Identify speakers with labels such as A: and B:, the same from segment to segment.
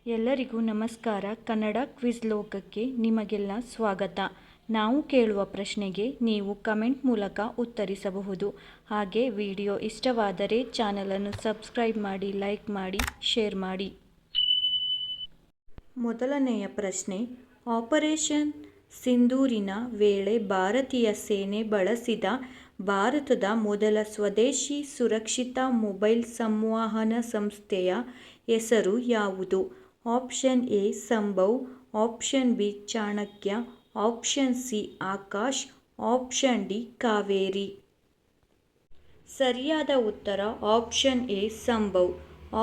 A: ಎಲ್ಲರಿಗೂ ನಮಸ್ಕಾರ. ಕನ್ನಡ ಕ್ವಿಜ್ ಲೋಕಕ್ಕೆ ನಿಮಗೆಲ್ಲ ಸ್ವಾಗತ. ನಾವು ಕೇಳುವ ಪ್ರಶ್ನೆಗೆ ನೀವು ಕಮೆಂಟ್ ಮೂಲಕ ಉತ್ತರಿಸಬಹುದು. ಹಾಗೆ ವಿಡಿಯೋ ಇಷ್ಟವಾದರೆ ಚಾನಲನ್ನು ಸಬ್ಸ್ಕ್ರೈಬ್ ಮಾಡಿ, ಲೈಕ್ ಮಾಡಿ, ಶೇರ್ ಮಾಡಿ. ಮೊದಲನೆಯ ಪ್ರಶ್ನೆ, ಆಪರೇಷನ್ ಸಿಂಧೂರಿನ ವೇಳೆ ಭಾರತೀಯ ಸೇನೆ ಬಳಸಿದ ಭಾರತದ ಮೊದಲ ಸ್ವದೇಶಿ ಸುರಕ್ಷಿತ ಮೊಬೈಲ್ ಸಂವಹನ ಸಂಸ್ಥೆಯ ಹೆಸರು ಯಾವುದು? Option A Sambhav, option B Chanakya, option C Akash, option D Kaveri. ಸರಿಯಾದ ಉತ್ತರ ಆಪ್ಷನ್ ಎ ಸಂಭವ್.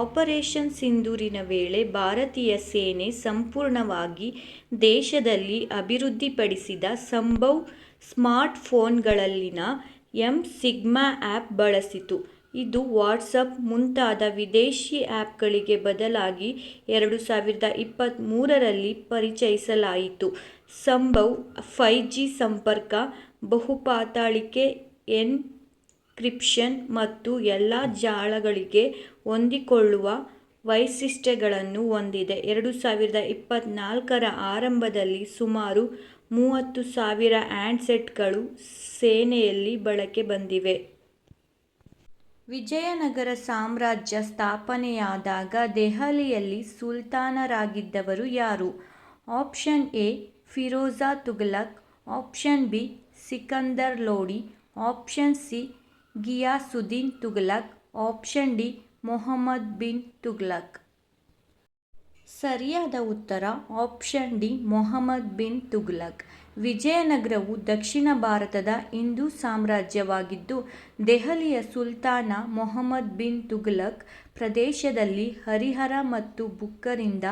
A: ಆಪರೇಷನ್ ಸಿಂಧೂರಿನ ವೇಳೆ ಭಾರತೀಯ ಸೇನೆ ಸಂಪೂರ್ಣವಾಗಿ ದೇಶದಲ್ಲಿ ಅಭಿವೃದ್ಧಿಪಡಿಸಿದ ಸಂಭವ್ ಸ್ಮಾರ್ಟ್ಫೋನ್ಗಳಲ್ಲಿನ ಎಂ-ಸಿಗ್ಮಾ ಆ್ಯಪ್ ಬಳಸಿತು. ಇದು ವಾಟ್ಸಪ್ ಮುಂತಾದ ವಿದೇಶಿ ಆ್ಯಪ್ಗಳಿಗೆ ಬದಲಾಗಿ 2023ರಲ್ಲಿ ಪರಿಚಯಿಸಲಾಯಿತು. ಸಂಭವ್ 5G ಸಂಪರ್ಕ, ಬಹುಪಾತಾಳಿಕೆ, ಎನ್ಕ್ರಿಪ್ಷನ್ ಮತ್ತು ಎಲ್ಲ ಜಾಲಗಳಿಗೆ ಹೊಂದಿಕೊಳ್ಳುವ ವೈಶಿಷ್ಟ್ಯಗಳನ್ನು ಹೊಂದಿದೆ. 2024ರ ಆರಂಭದಲ್ಲಿ ಸುಮಾರು 30,000 ಹ್ಯಾಂಡ್ಸೆಟ್ಗಳು ಸೇನೆಯಲ್ಲಿ ಬಳಕೆ ಬಂದಿವೆ. ವಿಜಯನಗರ ಸಾಮ್ರಾಜ್ಯ ಸ್ಥಾಪನೆಯಾದಾಗ ದೆಹಲಿಯಲ್ಲಿ ಸುಲ್ತಾನರಾಗಿದ್ದವರು ಯಾರು? Option A Firoz Tughlaq, option B Sikandar Lodi, option C Ghiyasuddin Tughlaq, option D Mohammad bin Tughlaq. ಸರಿಯಾದ ಉತ್ತರ ಆಪ್ಷನ್ ಡಿ ಮೊಹಮ್ಮದ್ ಬಿನ್ ತುಘಲಕ್. ವಿಜಯನಗರವು ದಕ್ಷಿಣ ಭಾರತದ ಹಿಂದೂ ಸಾಮ್ರಾಜ್ಯವಾಗಿದ್ದು, ದೆಹಲಿಯ ಸುಲ್ತಾನ ಮೊಹಮ್ಮದ್ ಬಿನ್ ತುಘಲಕ್ ಪ್ರದೇಶದಲ್ಲಿ ಹರಿಹರ ಮತ್ತು ಬುಕ್ಕರಿಂದ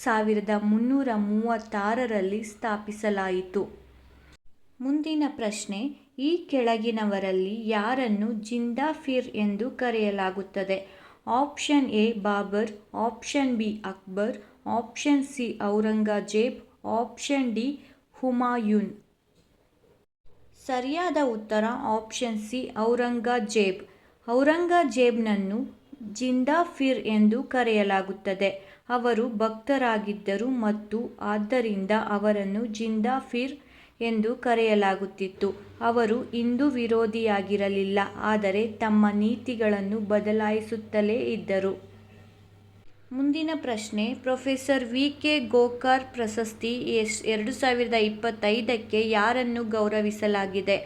A: 1336ರಲ್ಲಿ ಸ್ಥಾಪಿಸಲಾಯಿತು. ಮುಂದಿನ ಪ್ರಶ್ನೆ, ಈ ಕೆಳಗಿನವರಲ್ಲಿ ಯಾರನ್ನು ಜಿಂದಾಫಿರ್ ಎಂದು ಕರೆಯಲಾಗುತ್ತದೆ? Option A Babur, option B Akbar, option C Aurangzeb, option D Humayun. ಸರಿಯಾದ ಉತ್ತರ ಆಪ್ಷನ್ ಸಿ ಔರಂಗಜೇಬ್. ಔರಂಗಜೇಬನನ್ನು ಜಿಂದಾಫಿರ್ ಎಂದು ಕರೆಯಲಾಗುತ್ತದೆ. ಅವರು ಭಕ್ತರಾಗಿದ್ದರು ಮತ್ತು ಆದ್ದರಿಂದ ಅವರನ್ನು ಜಿಂದಾಫಿರ್ ಎಂದು ಕರೆಯಲಾಗುತ್ತಿತ್ತು. ಅವರು ಹಿಂದೂ ವಿರೋಧಿಯಾಗಿರಲಿಲ್ಲ, ಆದರೆ ತಮ್ಮ ನೀತಿಗಳನ್ನು ಬದಲಾಯಿಸುತ್ತಲೇ ಇದ್ದರು. ಮುಂದಿನ ಪ್ರಶ್ನೆ, ಪ್ರೊಫೆಸರ್ ವಿ. ಕೆ. ಗೋಕಾಕ್ ಪ್ರಶಸ್ತಿ 2025ಕ್ಕೆ ಯಾರನ್ನು ಗೌರವಿಸಲಾಗಿದೆ?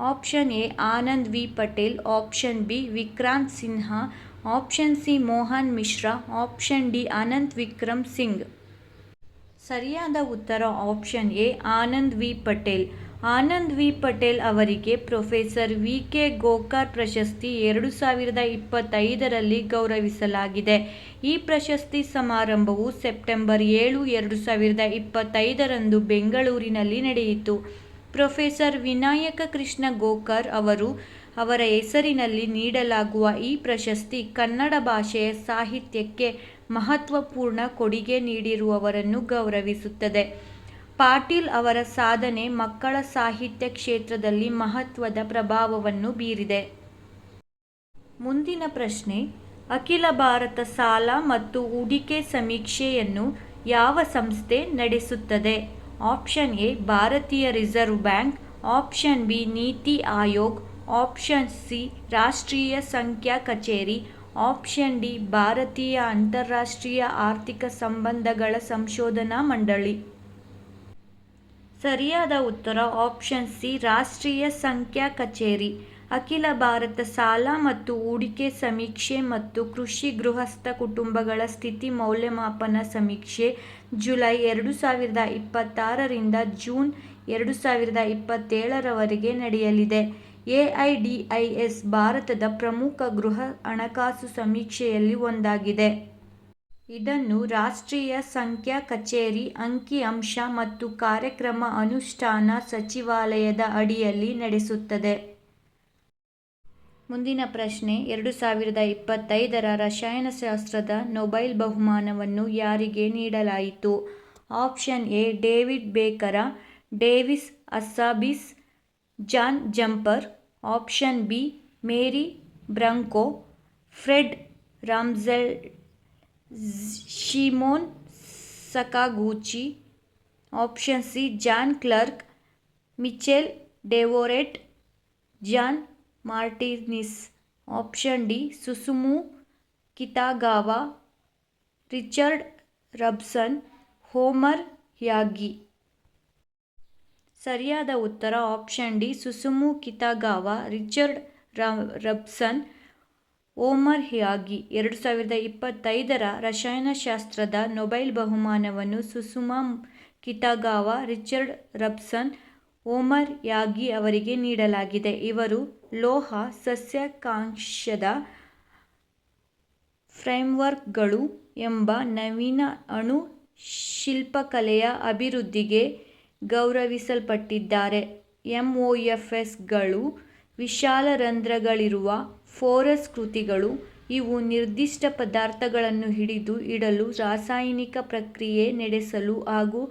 A: Option A Anand V Patel, option B Vikrant Sinha, option C Mohan Mishra, option D Anant Vikram Singh. ಸರಿಯಾದ ಉತ್ತರ option A Anand V Patel. Anand V Patel ಅವರಿಗೆ ಪ್ರೊಫೆಸರ್ ವಿ. ಕೆ. ಗೋಕಾಕ್ ಪ್ರಶಸ್ತಿ 2025ರಲ್ಲಿ ಗೌರವಿಸಲಾಗಿದೆ. ಈ ಪ್ರಶಸ್ತಿ ಸಮಾರಂಭವು ಸೆಪ್ಟೆಂಬರ್ 7, 2025ರಂದು ಬೆಂಗಳೂರಿನಲ್ಲಿ ನಡೆಯಿತು. ಪ್ರೊಫೆಸರ್ ವಿನಾಯಕ ಕೃಷ್ಣ ಗೋಕಾಕ್ ಅವರ ಹೆಸರಿನಲ್ಲಿ ನೀಡಲಾಗುವ ಈ ಪ್ರಶಸ್ತಿ ಕನ್ನಡ ಭಾಷೆಯ ಸಾಹಿತ್ಯಕ್ಕೆ ಮಹತ್ವಪೂರ್ಣ ಕೊಡುಗೆ ನೀಡಿರುವವರನ್ನು ಗೌರವಿಸುತ್ತದೆ. ಪಾಟೀಲ್ ಅವರ ಸಾಧನೆ ಮಕ್ಕಳ ಸಾಹಿತ್ಯ ಕ್ಷೇತ್ರದಲ್ಲಿ ಮಹತ್ವದ ಪ್ರಭಾವವನ್ನು ಬೀರಿದೆ. ಮುಂದಿನ ಪ್ರಶ್ನೆ, ಅಖಿಲ ಭಾರತ ಸಾಲ ಮತ್ತು ಹೂಡಿಕೆ ಸಮೀಕ್ಷೆಯನ್ನು ಯಾವ ಸಂಸ್ಥೆ ನಡೆಸುತ್ತದೆ? ಆಪ್ಷನ್ ಎ ಭಾರತೀಯ ರಿಸರ್ವ್ ಬ್ಯಾಂಕ್, ಆಪ್ಷನ್ ಬಿ ನೀತಿ ಆಯೋಗ್, ಆಪ್ಷನ್ ಸಿ ರಾಷ್ಟ್ರೀಯ ಸಂಖ್ಯಾ ಕಚೇರಿ, ಆಪ್ಷನ್ ಡಿ ಭಾರತೀಯ ಅಂತಾರಾಷ್ಟ್ರೀಯ ಆರ್ಥಿಕ ಸಂಬಂಧಗಳ ಸಂಶೋಧನಾ ಮಂಡಳಿ. ಸರಿಯಾದ ಉತ್ತರ ಆಪ್ಷನ್ ಸಿ ರಾಷ್ಟ್ರೀಯ ಸಂಖ್ಯಾ ಕಚೇರಿ. ಅಖಿಲ ಭಾರತ ಸಾಲ ಮತ್ತು ಹೂಡಿಕೆ ಸಮೀಕ್ಷೆ ಮತ್ತು ಕೃಷಿ ಗೃಹಸ್ಥ ಕುಟುಂಬಗಳ ಸ್ಥಿತಿ ಮೌಲ್ಯಮಾಪನ ಸಮೀಕ್ಷೆ ಜುಲೈ 2026ರಿಂದ ಜೂನ್ 2027ರವರೆಗೆ ನಡೆಯಲಿದೆ. ಎಐಡಿಐಎಸ್ ಭಾರತದ ಪ್ರಮುಖ ಗೃಹ ಹಣಕಾಸು ಸಮೀಕ್ಷೆಯಲ್ಲಿ ಒಂದಾಗಿದೆ. ಇದನ್ನು ರಾಷ್ಟ್ರೀಯ ಸಂಖ್ಯಾ ಕಚೇರಿ, ಅಂಕಿ-ಅಂಶ ಮತ್ತು ಕಾರ್ಯಕ್ರಮ ಅನುಷ್ಠಾನ ಸಚಿವಾಲಯದ ಅಡಿಯಲ್ಲಿ ನಡೆಸುತ್ತದೆ. ಮುಂದಿನ ಪ್ರಶ್ನೆ, 2025ರ ರಸಾಯನಶಾಸ್ತ್ರದ ನೊಬೆಲ್ ಬಹುಮಾನವನ್ನು ಯಾರಿಗೆ ನೀಡಲಾಯಿತು? Option A David Baker, Demis Hassabis, John Jumper, option B Mary Brunkow, Fred Ramsdell, Shimon Sakaguchi. Option C John Clarke, Michel Devoret, John Martinis. Option D Susumu Kitagawa, Richard Robson, Omar Yaghi. ಸರಿಯಾದ ಉತ್ತರ option D Susumu Kitagawa, Richard Robson, Omar Yaghi. 2025ರ ರಸಾಯನಶಾಸ್ತ್ರದ Nobel ಬಹುಮಾನವನ್ನು ಸುಸುಮು Kitagawa, Richard Robson, Omar ಯಾಗಿ ಅವರಿಗೆ ನೀಡಲಾಗಿದೆ. ಇವರು ಲೋಹ ಸಸ್ಯಕಾಂಶದ ಫ್ರೇಮ್ವರ್ಕ್ಗಳು ಎಂಬ ನವೀನ ಅಣು ಶಿಲ್ಪಕಲೆಯ ಅಭಿವೃದ್ಧಿಗೆ ಗೌರವಿಸಲ್ಪಟ್ಟಿದ್ದಾರೆ. MOFsಗಳು ವಿಶಾಲ ರಂಧ್ರಗಳಿರುವ ಪೋರಸ್ ಕೃತಿಗಳು. ಇವು ನಿರ್ದಿಷ್ಟ ಪದಾರ್ಥಗಳನ್ನು ಹಿಡಿದು ಇಡಲು, ರಾಸಾಯನಿಕ ಪ್ರಕ್ರಿಯೆ ನಡೆಸಲು ಹಾಗೂ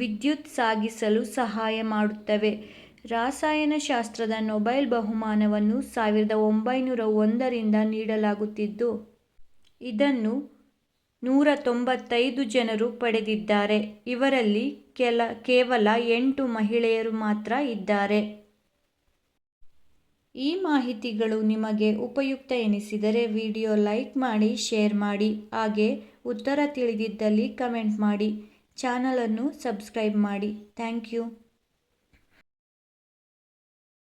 A: ವಿದ್ಯುತ್ ಸಾಗಿಸಲು ಸಹಾಯ ಮಾಡುತ್ತವೆ. ರಸಾಯನಶಾಸ್ತ್ರದ ನೊಬೆಲ್ ಬಹುಮಾನವನ್ನು 1901ರಿಂದ ನೀಡಲಾಗುತ್ತಿದ್ದು, ಇದನ್ನು 195 ಜನರು ಪಡೆದಿದ್ದಾರೆ. ಇವರಲ್ಲಿ ಕೇವಲ 8 ಮಹಿಳೆಯರು ಮಾತ್ರ ಇದ್ದಾರೆ. ಈ ಮಾಹಿತಿಗಳು ನಿಮಗೆ ಉಪಯುಕ್ತ ಎನಿಸಿದರೆ ವಿಡಿಯೋ ಲೈಕ್ ಮಾಡಿ, ಶೇರ್ ಮಾಡಿ. ಹಾಗೆ ಉತ್ತರ ತಿಳಿದಿದ್ದಲ್ಲಿ ಕಮೆಂಟ್ ಮಾಡಿ. ಚಾನಲನ್ನು ಸಬ್ಸ್ಕ್ರೈಬ್ ಮಾಡಿ. Thank you.